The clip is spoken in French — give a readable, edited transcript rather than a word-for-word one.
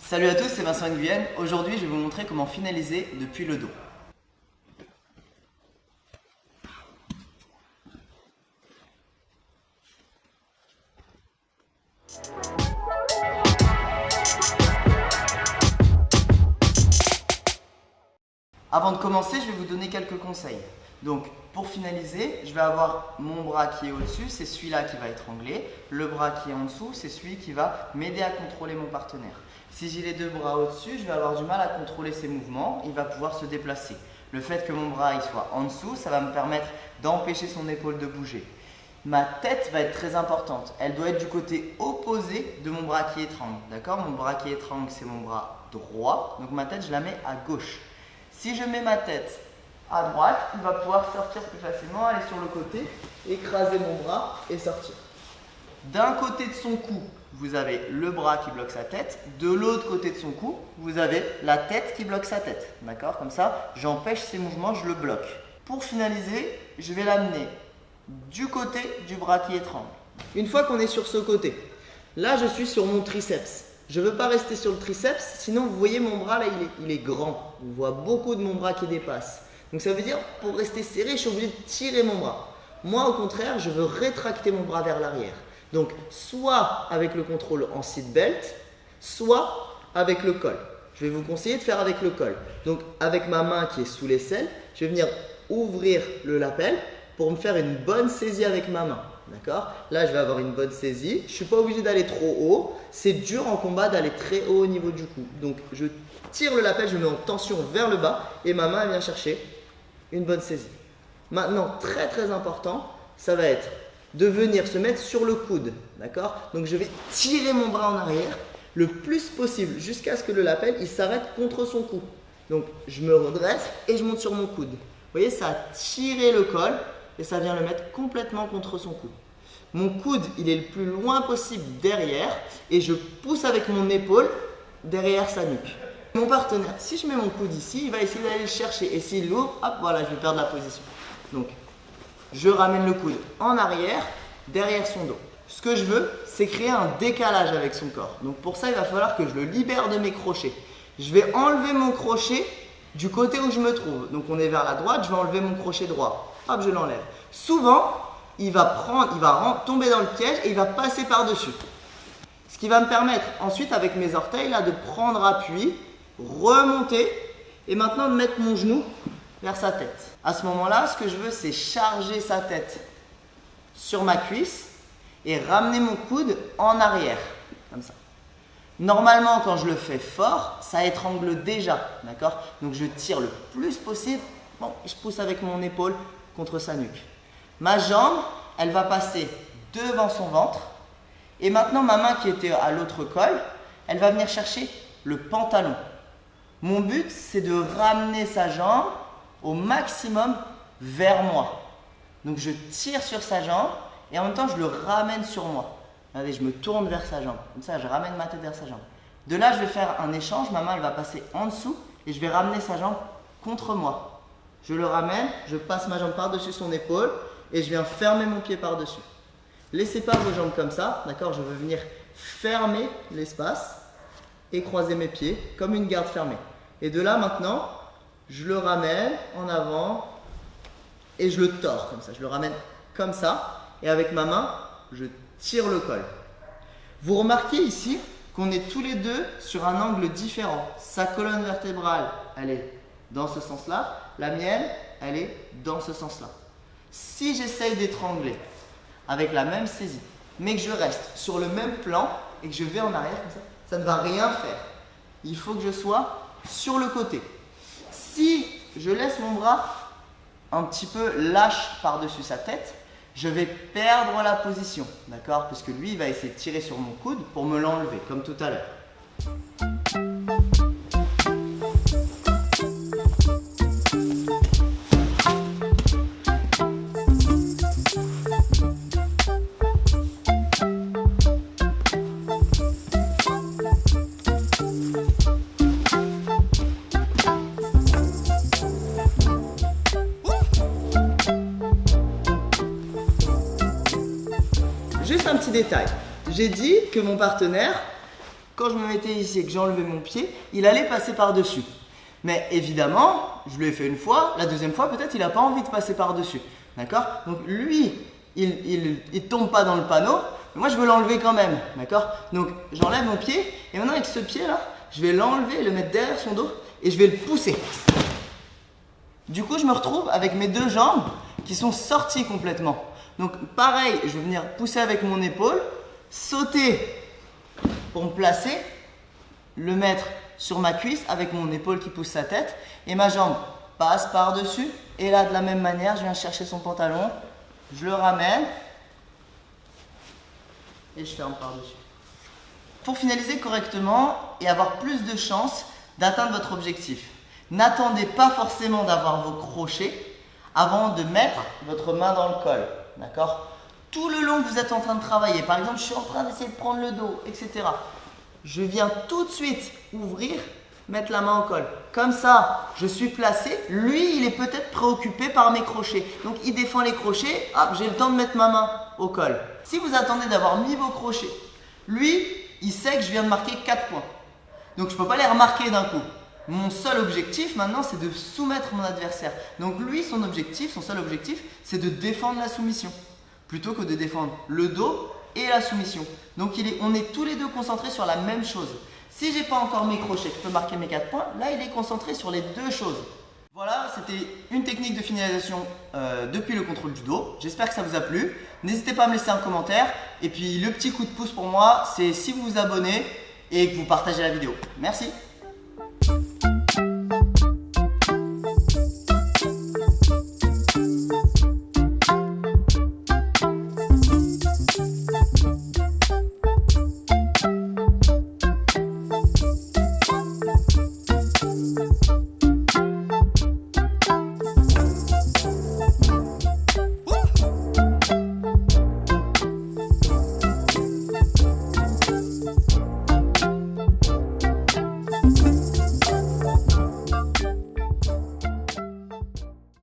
Salut à tous, c'est Vincent Nguyen. Aujourd'hui, je vais vous montrer comment finaliser depuis le dos. Avant de commencer, je vais vous donner quelques conseils. Donc, pour finaliser, je vais avoir mon bras qui est au-dessus, c'est celui-là qui va étrangler. Le bras qui est en dessous, c'est celui qui va m'aider à contrôler mon partenaire. Si j'ai les deux bras au-dessus, je vais avoir du mal à contrôler ses mouvements, il va pouvoir se déplacer. Le fait que mon bras il soit en dessous, ça va me permettre d'empêcher son épaule de bouger. Ma tête va être très importante. Elle doit être du côté opposé de mon bras qui étrangle. D'accord? Mon bras qui étrangle, c'est mon bras droit. Donc ma tête, je la mets à gauche. Si je mets ma tête à droite, il va pouvoir sortir plus facilement, aller sur le côté, écraser mon bras et sortir. D'un côté de son cou, vous avez le bras qui bloque sa tête. De l'autre côté de son cou, vous avez la tête qui bloque sa tête. D'accord? Comme ça, j'empêche ses mouvements, je le bloque. Pour finaliser, je vais l'amener du côté du bras qui étrangle. Une fois qu'on est sur ce côté, là je suis sur mon triceps. Je ne veux pas rester sur le triceps, sinon vous voyez mon bras là, il est grand. On voit beaucoup de mon bras qui dépasse. Donc ça veut dire, pour rester serré, je suis obligé de tirer mon bras. Moi au contraire, je veux rétracter mon bras vers l'arrière. Donc soit avec le contrôle en seat belt, soit avec le col. Je vais vous conseiller de faire avec le col. Donc avec ma main qui est sous l'aisselle, je vais venir ouvrir le lapel pour me faire une bonne saisie avec ma main. D'accord? Là, je vais avoir une bonne saisie. Je ne suis pas obligé d'aller trop haut. C'est dur en combat d'aller très haut au niveau du cou. Donc, je tire le lapel, je mets en tension vers le bas et ma main elle vient chercher une bonne saisie. Maintenant, très très important, ça va être de venir se mettre sur le coude. D'accord? Donc, je vais tirer mon bras en arrière le plus possible jusqu'à ce que le lapel il s'arrête contre son cou. Donc, je me redresse et je monte sur mon coude. Vous voyez, ça a tiré le col. Et ça vient le mettre complètement contre son cou. Mon coude, il est le plus loin possible derrière et je pousse avec mon épaule derrière sa nuque. Mon partenaire, si je mets mon coude ici, il va essayer d'aller le chercher et s'il l'ouvre, hop, voilà, je vais perdre la position. Donc, je ramène le coude en arrière, derrière son dos. Ce que je veux, c'est créer un décalage avec son corps. Donc pour ça, il va falloir que je le libère de mes crochets. Je vais enlever mon crochet du côté où je me trouve. Donc on est vers la droite, je vais enlever mon crochet droit. Hop, je l'enlève. Souvent, il va tomber dans le piège et il va passer par-dessus. Ce qui va me permettre ensuite, avec mes orteils, là, de prendre appui, remonter et maintenant de mettre mon genou vers sa tête. À ce moment-là, ce que je veux, c'est charger sa tête sur ma cuisse et ramener mon coude en arrière, comme ça. Normalement, quand je le fais fort, ça étrangle déjà, d'accord? Donc, je tire le plus possible. Bon, je pousse avec mon épaule contre sa nuque. Ma jambe, elle va passer devant son ventre. Et maintenant, ma main qui était à l'autre col, elle va venir chercher le pantalon. Mon but, c'est de ramener sa jambe au maximum vers moi. Donc, je tire sur sa jambe et en même temps, je le ramène sur moi. Regardez, je me tourne vers sa jambe. Comme ça, je ramène ma tête vers sa jambe. De là, je vais faire un échange. Ma main, elle va passer en dessous et je vais ramener sa jambe contre moi. Je le ramène, je passe ma jambe par-dessus son épaule et je viens fermer mon pied par-dessus. Laissez pas vos jambes comme ça, d'accord? Je veux venir fermer l'espace et croiser mes pieds comme une garde fermée. Et de là maintenant, je le ramène en avant et je le tords comme ça. Je le ramène comme ça et avec ma main, je tire le col. Vous remarquez ici qu'on est tous les deux sur un angle différent. Sa colonne vertébrale, elle est dans ce sens-là. La mienne, elle est dans ce sens-là. Si j'essaye d'étrangler avec la même saisie, mais que je reste sur le même plan et que je vais en arrière comme ça ne va rien faire. Il faut que je sois sur le côté. Si je laisse mon bras un petit peu lâche par-dessus sa tête, je vais perdre la position, d'accord? Parce que lui, il va essayer de tirer sur mon coude pour me l'enlever, comme tout à l'heure. Juste un petit détail. J'ai dit que mon partenaire, quand je me mettais ici et que j'enlevais mon pied, il allait passer par-dessus. Mais évidemment, je lui ai fait une fois, la deuxième fois, peut-être il n'a pas envie de passer par-dessus. D'accord? Donc lui, il tombe pas dans le panneau, mais moi je veux l'enlever quand même. D'accord? Donc j'enlève mon pied, et maintenant avec ce pied-là, je vais l'enlever, le mettre derrière son dos, et je vais le pousser. Du coup, je me retrouve avec mes deux jambes qui sont sorties complètement. Donc pareil, je vais venir pousser avec mon épaule, sauter pour me placer, le mettre sur ma cuisse avec mon épaule qui pousse sa tête et ma jambe passe par-dessus. Et là, de la même manière, je viens chercher son pantalon, je le ramène et je ferme par-dessus. Pour finaliser correctement et avoir plus de chances d'atteindre votre objectif, n'attendez pas forcément d'avoir vos crochets avant de mettre votre main dans le col. D'accord? Tout le long que vous êtes en train de travailler, par exemple, je suis en train d'essayer de prendre le dos, etc. Je viens tout de suite ouvrir, mettre la main au col. Comme ça, je suis placé. Lui, il est peut-être préoccupé par mes crochets. Donc, il défend les crochets. Hop, j'ai le temps de mettre ma main au col. Si vous attendez d'avoir mis vos crochets, lui, il sait que je viens de marquer 4 points. Donc, je ne peux pas les remarquer d'un coup. Mon seul objectif maintenant, c'est de soumettre mon adversaire. Donc lui, son seul objectif, c'est de défendre la soumission, plutôt que de défendre le dos et la soumission. Donc on est tous les deux concentrés sur la même chose. Si j'ai pas encore mes crochets, je peux marquer mes 4 points. Là, il est concentré sur les deux choses. Voilà, c'était une technique de finalisation depuis le contrôle du dos. J'espère que ça vous a plu. N'hésitez pas à me laisser un commentaire. Et puis le petit coup de pouce pour moi, c'est si vous vous abonnez et que vous partagez la vidéo. Merci.